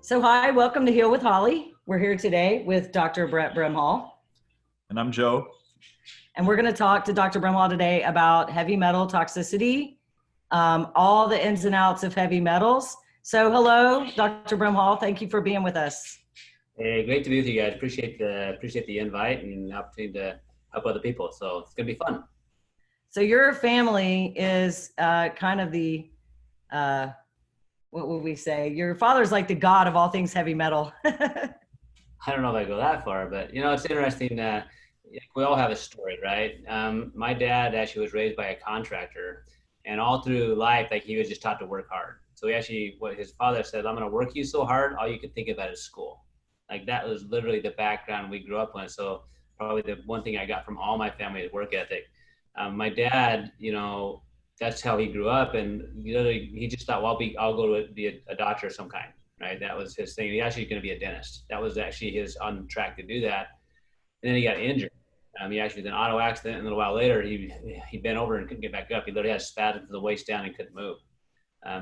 So hi, welcome to Heal with Holly. We're here today with Dr. Brett Brimhall, And I'm Joe. and we're going to talk to Dr. Brimhall today about heavy metal toxicity, all the ins and outs of heavy metals. So hello, Dr. Brimhall. Thank you for being with us. Hey, great to be with you guys. Appreciate the invite and the opportunity to help other people. So it's gonna be fun. So your family is kind of the, what would we say? Your father's like the god of all things heavy metal. I don't know if I go that far, but it's interesting. We all have a story, right? My dad actually was raised by a contractor, and all through life, like he was just taught to work hard. So what his father said, "I'm gonna work you so hard, all you could think about is school." Like that was literally the background we grew up with. So probably the one thing I got from all my family is work ethic. My dad, that's how he grew up, and he just thought, well, I'll go to be a doctor of some kind, right? That was his thing. He actually was going to be a dentist. That was actually his on track to do that. And then he got injured. He actually was in an auto accident, and a little while later, he bent over and couldn't get back up. He literally had spasms from the waist down and couldn't move.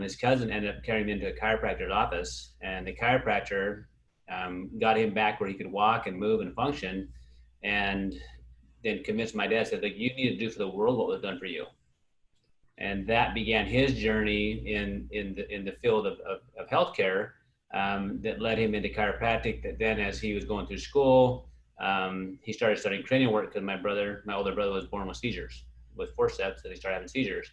His cousin ended up carrying him into a chiropractor's office, and the chiropractor got him back where he could walk and move and function, and then convinced my dad, said, like, you need to do for the world what was done for you. And that began his journey in the field of healthcare, that led him into chiropractic. That then, as he was going through school, he started studying cranial work because my older brother was born with seizures, with forceps, and he started having seizures.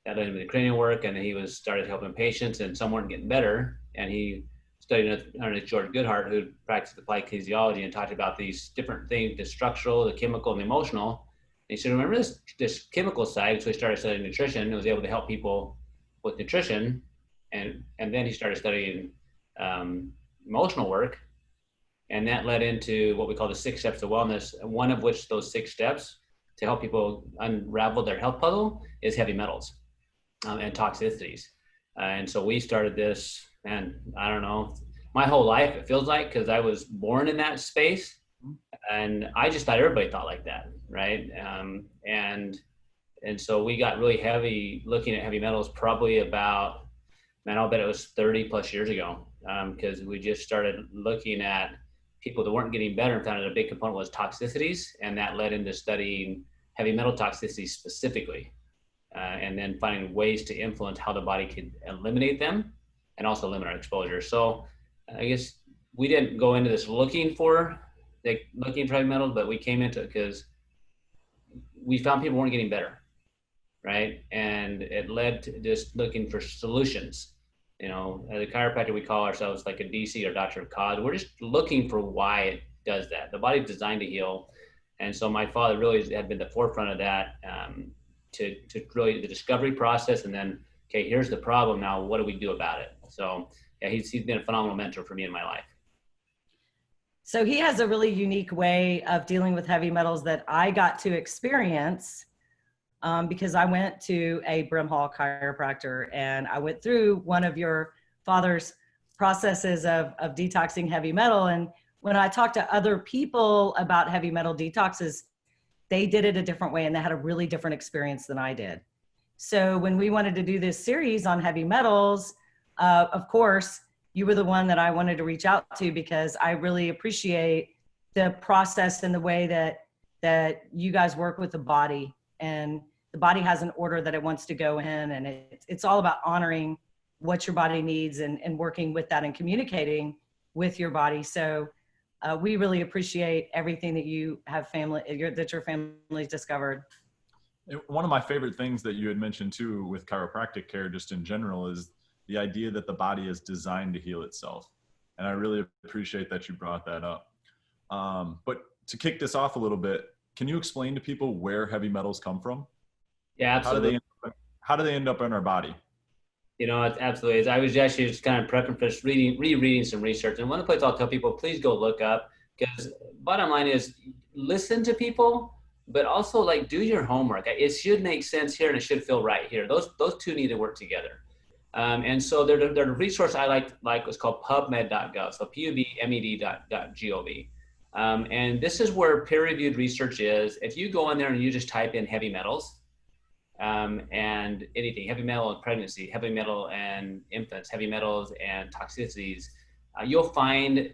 That led him into cranial work, and then he started helping patients, and some weren't getting better. And he studied under George Goodhart, who practiced applied kinesiology and talked about these different things: the structural, the chemical, and the emotional. And he said, remember this chemical side. So he started studying nutrition and was able to help people with nutrition. And then he started studying emotional work. And that led into what we call the 6 steps to wellness. And one of which, those 6 steps to help people unravel their health puzzle, is heavy metals and toxicities. And so we started this, and I don't know, my whole life, it feels like, because I was born in that space. And I just thought everybody thought like that, right? And so we got really heavy looking at heavy metals probably about, man, I'll bet it was 30 plus years ago, because we just started looking at people that weren't getting better and found out a big component was toxicities, and that led into studying heavy metal toxicities specifically, and then finding ways to influence how the body could eliminate them and also limit our exposure. So I guess we didn't go into this looking for heavy metals, but we came into it because we found people weren't getting better, right? And it led to just looking for solutions. As a chiropractor, we call ourselves like a DC or doctor of cause. We're just looking for why it does that. The body's designed to heal. And so my father really had been the forefront of that, to really the discovery process, and then, okay, here's the problem. Now, what do we do about it? So yeah, he's been a phenomenal mentor for me in my life. So he has a really unique way of dealing with heavy metals that I got to experience, because I went to a Brimhall chiropractor, and I went through one of your father's processes of detoxing heavy metal. And when I talked to other people about heavy metal detoxes, they did it a different way, and they had a really different experience than I did. So when we wanted to do this series on heavy metals, of course, you were the one that I wanted to reach out to, because I really appreciate the process and the way that you guys work with the body, and the body has an order that it wants to go in, and it's all about honoring what your body needs and working with that and communicating with your body. So we really appreciate everything that you have that your family's discovered. One of my favorite things that you had mentioned too with chiropractic care, just in general, is the idea that the body is designed to heal itself. And I really appreciate that you brought that up. But to kick this off a little bit, can you explain to people where heavy metals come from? Yeah, absolutely. How do they end up in our body? It's absolutely. I was actually just kind of prepping for this, rereading some research. And one of the places I'll tell people, please go look up, because bottom line is listen to people, but also like do your homework. It should make sense here, and it should feel right here. Those two need to work together. And so the resource I like was called pubmed.gov. So pubmed.gov. And this is where peer-reviewed research is. If you go in there and you just type in heavy metals, and anything, heavy metal and pregnancy, heavy metal and infants, heavy metals and toxicities, you'll find,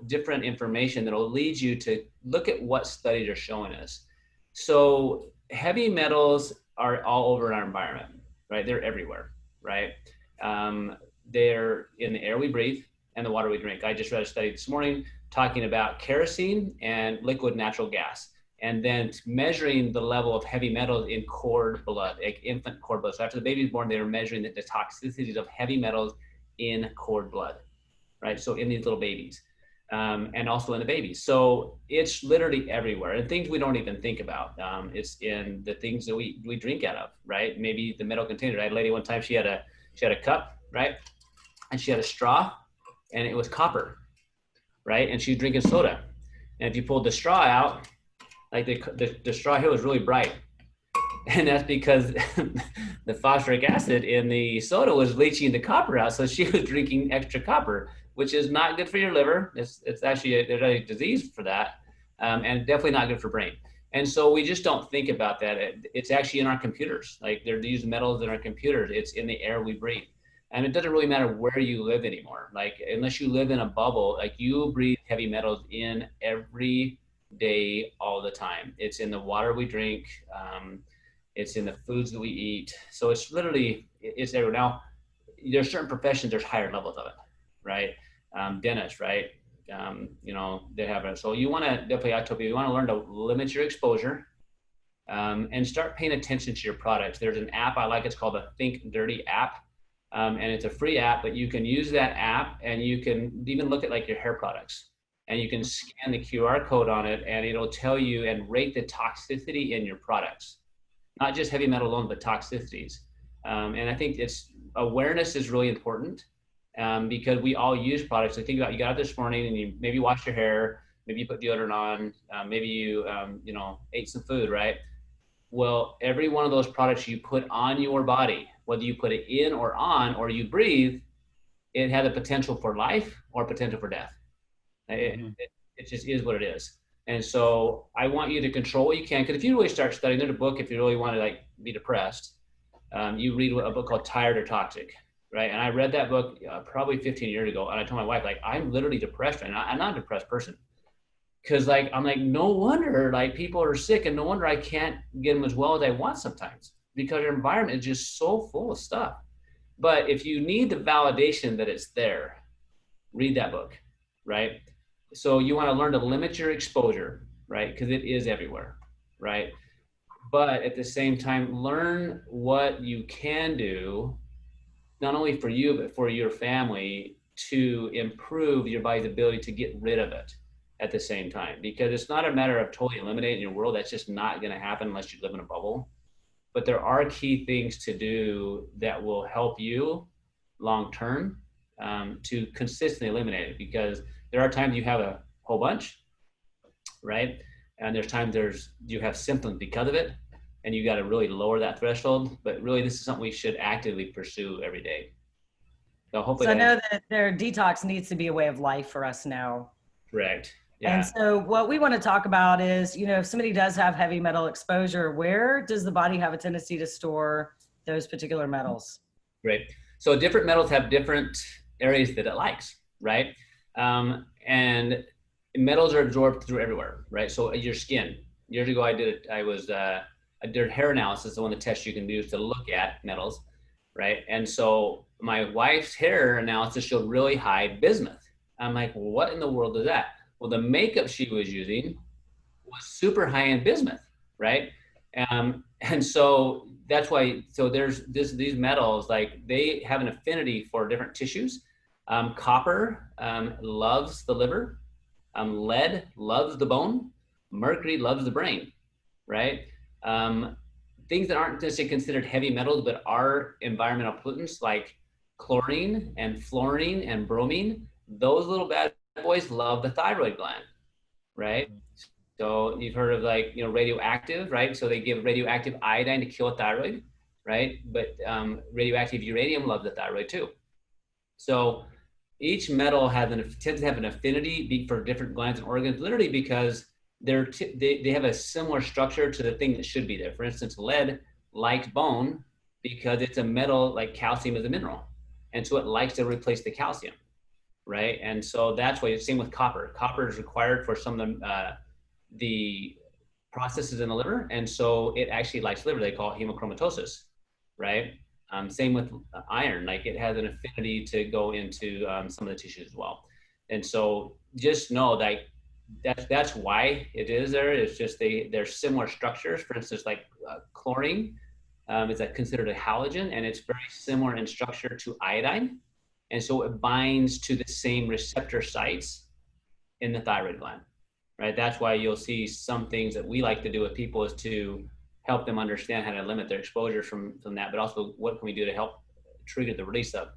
different information that'll lead you to look at what studies are showing us. So heavy metals are all over our environment, right? They're everywhere, right? They're in the air we breathe and the water we drink. I just read a study this morning talking about kerosene and liquid natural gas, and then measuring the level of heavy metals in cord blood, like infant cord blood. So after the baby is born, they were measuring the toxicities of heavy metals in cord blood, right? So in these little babies, and also in the babies. So it's literally everywhere, and things we don't even think about. It's in the things that we drink out of, right? Maybe the metal container. I had a lady one time, she had a cup, right? And she had a straw, and it was copper, right? And she was drinking soda. And if you pulled the straw out, like the straw here was really bright. And that's because the phosphoric acid in the soda was leaching the copper out. So she was drinking extra copper, which is not good for your liver. It's actually there's a disease for that, and definitely not good for brain. And so we just don't think about that. It's actually in our computers. Like they're these metals in our computers. It's in the air we breathe. And it doesn't really matter where you live anymore. Like unless you live in a bubble, like you breathe heavy metals in every day, all the time. It's in the water we drink. It's in the foods that we eat. So it's literally, it's everywhere. Now, there's certain professions, there's higher levels of it, right? Dentists, right? They have it. So you want to definitely, I tell people, you want to learn to limit your exposure, and start paying attention to your products. There's an app I like, it's called the Think Dirty app. And it's a free app, but you can use that app and you can even look at like your hair products, and you can scan the QR code on it and it'll tell you and rate the toxicity in your products, not just heavy metal alone, but toxicities. And I think awareness is really important, because we all use products. So think about, you got up this morning and you maybe washed your hair, maybe you put deodorant on, maybe you, ate some food, right? Well, every one of those products you put on your body, whether you put it in or on, or you breathe, it had a potential for life or potential for death. It just is what it is. And so I want you to control what you can, because if you really start studying, there's a book, if you really want to like be depressed, you read a book called Tired or Toxic, right? And I read that book probably 15 years ago, and I told my wife, like, I'm literally depressed right now. I'm not a depressed person. Cause like, I'm like, no wonder like people are sick, and no wonder I can't get them as well as I want sometimes, because your environment is just so full of stuff. But if you need the validation that it's there, read that book, right? So you want to learn to limit your exposure, right? Because it is everywhere, right? But at the same time, learn what you can do, not only for you, but for your family, to improve your body's ability to get rid of it at the same time. Because it's not a matter of totally eliminating your world. That's just not going to happen unless you live in a bubble. But there are key things to do that will help you long term, to consistently eliminate it, because there are times you have a whole bunch, right? And there's times you have symptoms because of it, and you got to really lower that threshold. But really, this is something we should actively pursue every day. So hopefully, So I know that their detox needs to be a way of life for us now. Correct. Yeah. And so what we want to talk about is, if somebody does have heavy metal exposure, where does the body have a tendency to store those particular metals? Great. So different metals have different areas that it likes, right? And metals are absorbed through everywhere, right? So your skin. Years ago, I did hair analysis, the one of the tests you can use to look at metals, right? And so my wife's hair analysis showed really high bismuth. I'm like, well, what in the world is that? Well, the makeup she was using was super high in bismuth, right? And so that's why, so there's these metals, like they have an affinity for different tissues. Copper loves the liver. Lead loves the bone. Mercury loves the brain, right? Things that aren't necessarily considered heavy metals, but are environmental pollutants, like chlorine and fluorine and bromine, those little bad boys love the thyroid gland, right? So you've heard of like, radioactive, right? So they give radioactive iodine to kill a thyroid, right? But radioactive uranium loves the thyroid too. So each metal tends to have an affinity for different glands and organs, literally because they have a similar structure to the thing that should be there. For instance, lead likes bone because it's a metal, like calcium is a mineral. And so it likes to replace the calcium, right? And so that's why it's same with copper. Copper is required for some of the processes in the liver, and so it actually likes liver. They call it hemochromatosis, right? Same with iron, like it has an affinity to go into some of the tissues as well. And so just know that that's why it is there. It's just they're similar structures. For instance, like chlorine is considered a halogen, and it's very similar in structure to iodine. And so it binds to the same receptor sites in the thyroid gland, right? That's why you'll see some things that we like to do with people is to help them understand how to limit their exposure from that, but also what can we do to help trigger the release of.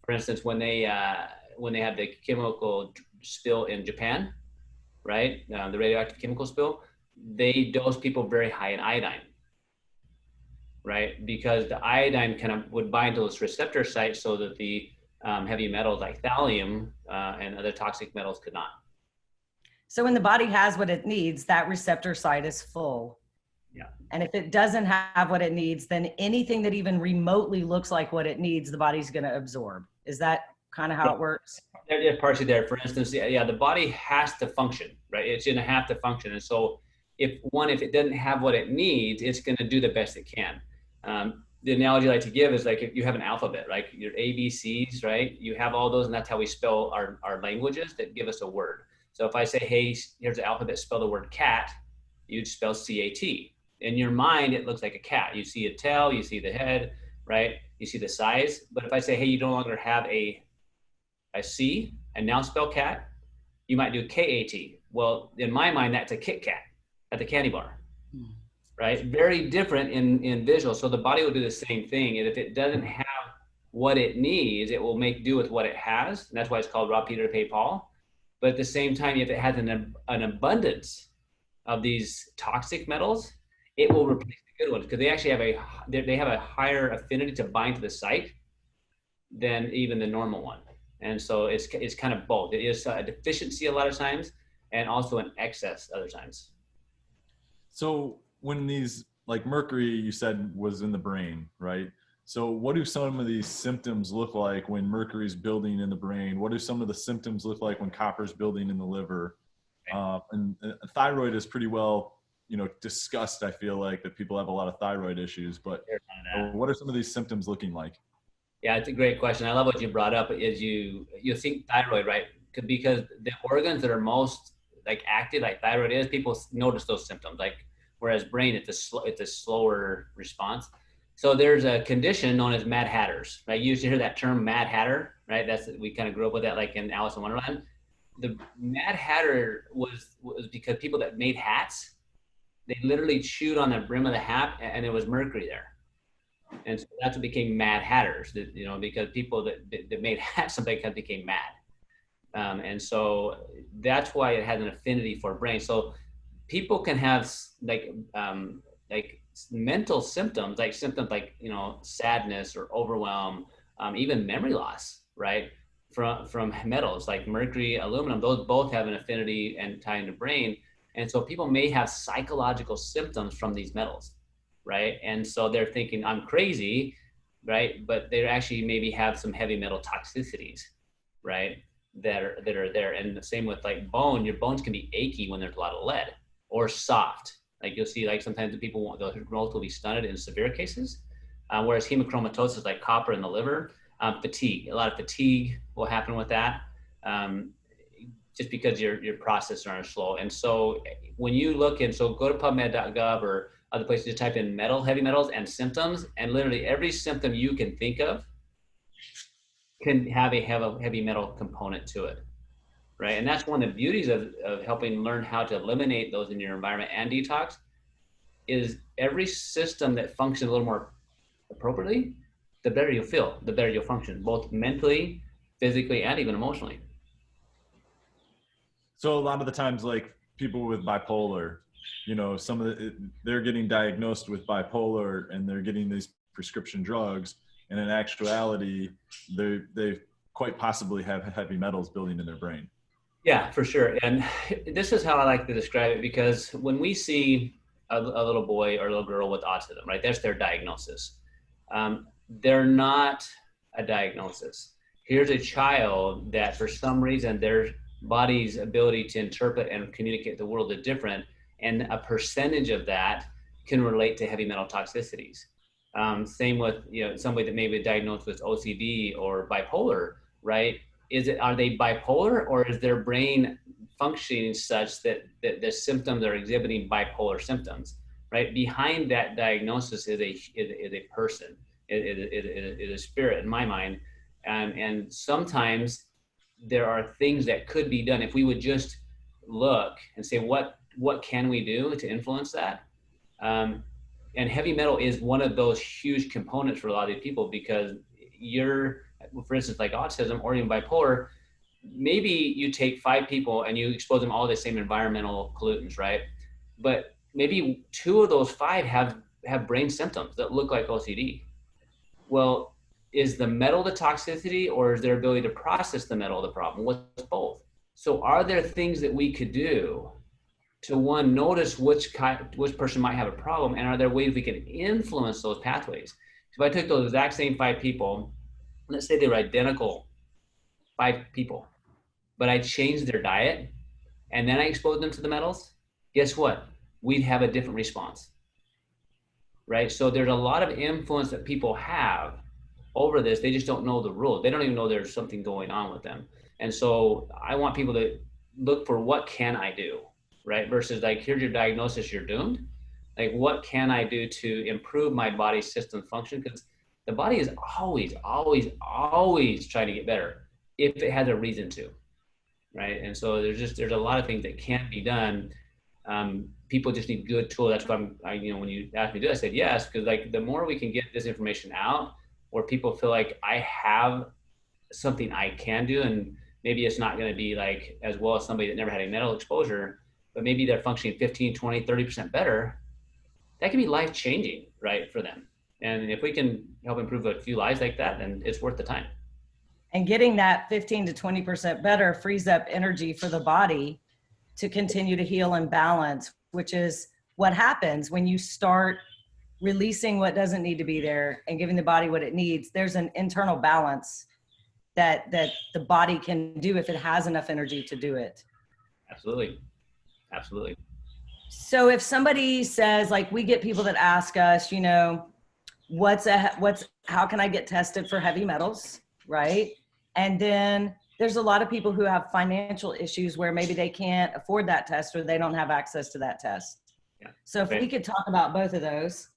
For instance, when they had the chemical spill in Japan, right, the radioactive chemical spill, they dose people very high in iodine, right? Because the iodine kind of would bind to those receptor sites so that the heavy metals like thallium and other toxic metals could not. So when the body has what it needs, that receptor site is full. Yeah. And if it doesn't have what it needs, then anything that even remotely looks like what it needs, the body's going to absorb. Is that kind of how it works? There's partially there. For instance, the body has to function, right? It's going to have to function. And so if it doesn't have what it needs, it's going to do the best it can. The analogy I like to give is like if you have an alphabet, like your ABCs, right? You have all those, and that's how we spell our languages that give us a word. So if I say, hey, here's the alphabet, spell the word cat, you'd spell C-A-T. In your mind, it looks like a cat. You see a tail, you see the head, right? You see the size. But if I say, hey, you no longer have a C, and now spell cat, you might do K-A-T. Well, in my mind, that's a Kit Kat at the candy bar, right? Very different in visual. So the body will do the same thing. And if it doesn't have what it needs, it will make do with what it has. And that's why it's called rob Peter to pay Paul. But at the same time, if it has an abundance of these toxic metals, it will replace the good ones because they actually have a higher affinity to bind to the site than even the normal one. And so it's kind of both. It is a deficiency a lot of times and also an excess other times. So when these, like mercury, you said was in the brain, right? So what do some of these symptoms look like when mercury's building in the brain? What do some of the symptoms look like when copper's building in the liver? And thyroid is pretty well, discussed. I feel like that people have a lot of thyroid issues, but what are some of these symptoms looking like? Yeah, it's a great question. I love what you brought up. Is you think thyroid, right? Because the organs that are most like active, like thyroid is, people notice those symptoms. Like whereas brain, it's a slower response. So there's a condition known as Mad Hatters. Right? You used to hear that term Mad Hatter, right? We kind of grew up with that, like in Alice in Wonderland. The Mad Hatter was because people that made hats, they literally chewed on the brim of the hat, and there was mercury there. And so that's what became Mad Hatters, because people that made hats sometimes became mad. And so that's why it has an affinity for brain. So people can have like mental symptoms, like sadness or overwhelm, even memory loss, right? From metals like mercury, aluminum, those both have an affinity and tie into brain. And so people may have psychological symptoms from these metals, right? And so they're thinking, I'm crazy, right? But they actually maybe have some heavy metal toxicities, right? That are there. And the same with like bone, your bones can be achy when there's a lot of lead, or soft. Like you'll see, like sometimes the people, the growth will be stunted in severe cases, whereas hemochromatosis, like copper in the liver, fatigue, a lot of fatigue will happen with that, just because your processes are slow. And so when you look in, so go to PubMed.gov or other places to type in heavy metals and symptoms, and literally every symptom you can think of can have a heavy metal component to it, right? And that's one of the beauties of helping learn how to eliminate those in your environment and detox, is every system that functions a little more appropriately, the better you'll feel, the better you'll function, both mentally, physically, and even emotionally. So a lot of the times, like people with bipolar, they're getting diagnosed with bipolar and they're getting these prescription drugs. And in actuality, they quite possibly have heavy metals building in their brain. Yeah, for sure. And this is how I like to describe it, because when we see a little boy or a little girl with autism, right, that's their diagnosis. They're not a diagnosis. here's a child that for some reason their body's ability to interpret and communicate the world is different, and a percentage of that can relate to heavy metal toxicities. Same with, somebody that may be diagnosed with OCD or bipolar, right? Are they bipolar, or is their brain functioning such that the symptoms are exhibiting bipolar symptoms, right? Behind that diagnosis is a person, is a spirit in my mind. And sometimes there are things that could be done if we would just look and say, what can we do to influence that? And heavy metal is one of those huge components for a lot of these people, because for instance, like autism or even bipolar, maybe you take 5 people and you expose them all to the same environmental pollutants, right? But maybe 2 of those 5 have brain symptoms that look like OCD. Well, is the metal the toxicity, or is their ability to process the metal the problem? What's both? So are there things that we could do to, one, notice which person might have a problem, and are there ways we can influence those pathways? So if I took those exact same 5 people, let's say they were identical 5 people, but I changed their diet and then I exposed them to the metals, guess what? We'd have a different response, right? So there's a lot of influence that people have over this. They just don't know the rules. They don't even know there's something going on with them. And so I want people to look for, what can I do, right? Versus like, here's your diagnosis, you're doomed. Like, what can I do to improve my body system function? Because the body is always, always, always trying to get better if it has a reason to, right? And so there's a lot of things that can be done. People just need good tools. That's why when you asked me to do it, I said yes, because like the more we can get this information out, where people feel like I have something I can do, and maybe it's not going to be like as well as somebody that never had a metal exposure, but maybe they're functioning 15, 20, 30% better. That can be life changing, right, for them. And if we can help improve a few lives like that, then it's worth the time. And getting that 15 to 20% better frees up energy for the body to continue to heal and balance, which is what happens when you start releasing what doesn't need to be there and giving the body what it needs. There's an internal balance that the body can do if it has enough energy to do it. Absolutely. Absolutely. So if somebody says, like, we get people that ask us, how can I get tested for heavy metals, right? And then there's a lot of people who have financial issues where maybe they can't afford that test, or they don't have access to that test. Yeah. So if we could talk about both of those,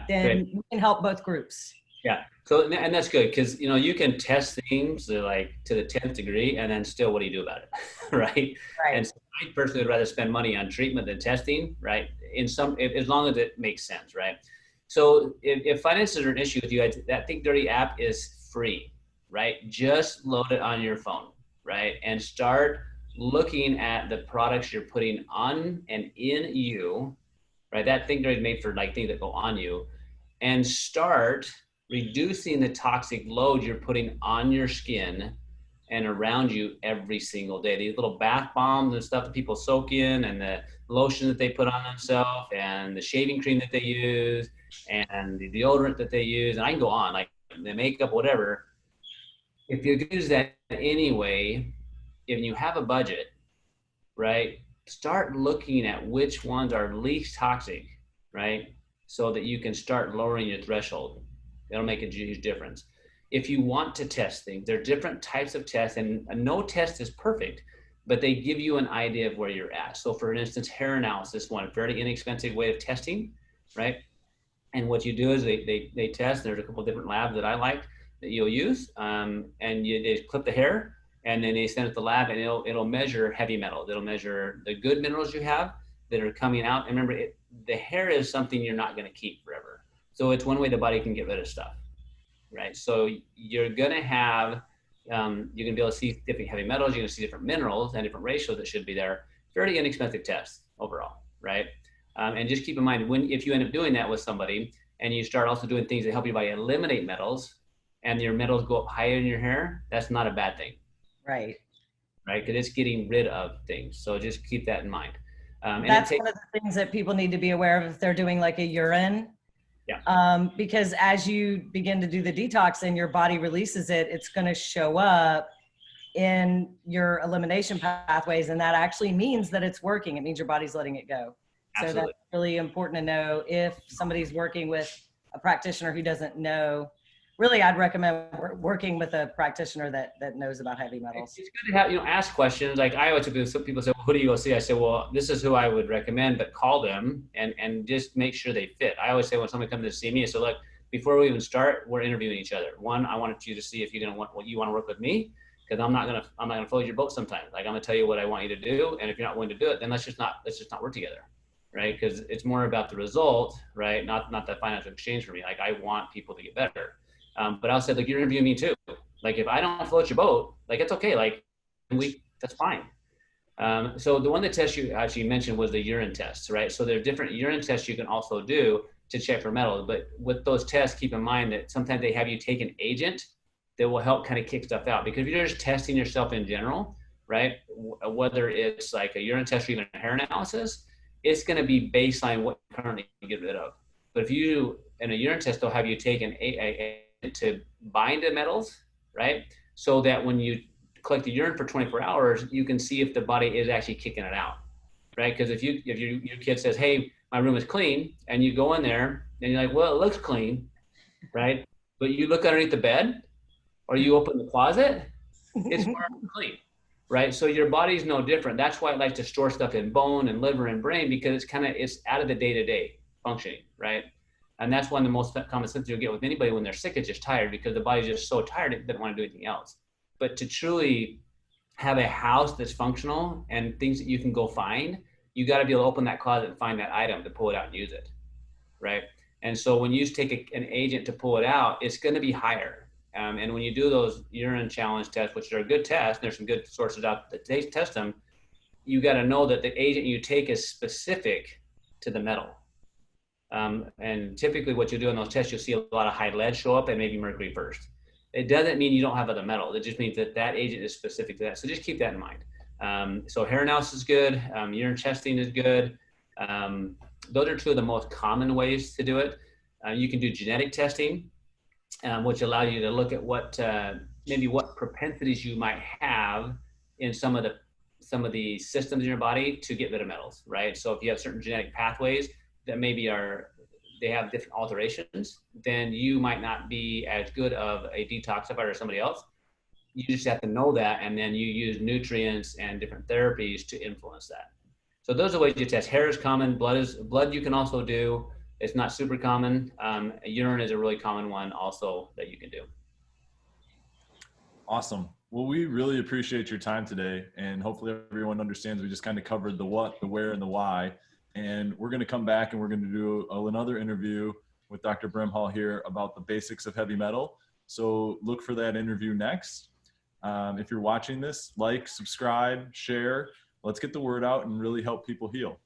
then we can help both groups. Yeah. So, and that's good, because, you can test things like to the 10th degree, and then still, what do you do about it? Right. And so I personally would rather spend money on treatment than testing, right? As long as it makes sense. Right. So if finances are an issue with you, that Think Dirty app is free, right? Just load it on your phone, right? And start looking at the products you're putting on and in you, right? That Think Dirty is made for like things that go on you, and start reducing the toxic load you're putting on your skin and around you every single day. These little bath bombs and stuff that people soak in, and the lotion that they put on themselves, and the shaving cream that they use, and the deodorant that they use, and I can go on, like the makeup, whatever. If you use that anyway, if you have a budget, right, start looking at which ones are least toxic, right? So that you can start lowering your threshold. It'll make a huge difference. If you want to test things, there are different types of tests, and no test is perfect, but they give you an idea of where you're at. So for instance, hair analysis, one very inexpensive way of testing, right? And what you do is they test. There's a couple of different labs that I like that you'll use, and they clip the hair, and then they send it to the lab, and it'll measure heavy metals. It'll measure the good minerals you have that are coming out. And remember, the hair is something you're not going to keep forever. So it's one way the body can get rid of stuff, right? So you're going to have, you're going to be able to see different heavy metals. You're going to see different minerals and different ratios that should be there. Fairly inexpensive test overall, right? And just keep in mind, if you end up doing that with somebody, and you start also doing things that help your body eliminate metals, and your metals go up higher in your hair, that's not a bad thing. Right. Right, because it's getting rid of things. So just keep that in mind. That's one of the things that people need to be aware of if they're doing like a urine Because as you begin to do the detox and your body releases it, it's going to show up in your elimination pathways. And that actually means that it's working. It means your body's letting it go. So Absolutely. that's really important to know if somebody's working with a practitioner who doesn't know. Really, I'd recommend working with a practitioner that knows about heavy metals. It's good to have, ask questions. Like I always do, some people say, well, who do you go see? I say, well, this is who I would recommend, but call them and just make sure they fit. I always say when somebody comes to see me, so look, before we even start, we're interviewing each other. One, I wanted you to see if you're going to want what you want to work with me, because I'm not going to float your boat sometimes. Like I'm going to tell you what I want you to do. And if you're not willing to do it, then let's just not work together. Right. Because it's more about the result, right? Not the financial exchange for me. Like I want people to get better. But I'll say, like, you're interviewing me too. Like, if I don't float your boat, like, it's okay. Like, that's fine. So the one that test you actually mentioned was the urine tests, right? So there are different urine tests you can also do to check for metals. But with those tests, keep in mind that sometimes they have you take an agent that will help kind of kick stuff out. Because if you're just testing yourself in general, right? Whether it's like a urine test or even a hair analysis, it's going to be baseline what you currently get rid of. But if you, in a urine test, they'll have you take an to bind to metals, right? So that when you collect the urine for 24 hours, you can see if the body is actually kicking it out, right? Because if your kid says, hey, my room is clean, and you go in there and you're like, well, it looks clean, right? But you look underneath the bed or you open the closet, it's far from clean, right? So your body's no different. That's why it likes to store stuff in bone and liver and brain, because it's out of the day-to-day functioning, right? And that's one of the most common symptoms you'll get with anybody when they're sick, is just tired, because the body's just so tired it doesn't want to do anything else. But to truly have a house that's functional and things that you can go find, you got to be able to open that closet and find that item to pull it out and use it, right? And so when you take an agent to pull it out, it's going to be higher. And when you do those urine challenge tests, which are a good test, there's some good sources out that they test them, you got to know that the agent you take is specific to the metal. And typically what you do in those tests, you'll see a lot of high lead show up and maybe mercury first. It doesn't mean you don't have other metals. It just means that agent is specific to that. So just keep that in mind. So hair analysis is good. Urine testing is good. Those are two of the most common ways to do it. You can do genetic testing, which allows you to look at maybe what propensities you might have in some of the systems in your body to get rid of metals, right? So if you have certain genetic pathways that maybe they have different alterations, then you might not be as good of a detoxifier as somebody else. You just have to know that, and then you use nutrients and different therapies to influence that. So those are ways you test. Hair is common. Blood you can also do. It's not super common. Urine is a really common one also that you can do. Awesome. Well, we really appreciate your time today, and hopefully everyone understands we just kind of covered the what, the where, and the why. And we're going to come back and we're going to do another interview with Dr. Brimhall here about the basics of heavy metal. So look for that interview next. If you're watching this, like, subscribe, share. Let's get the word out and really help people heal.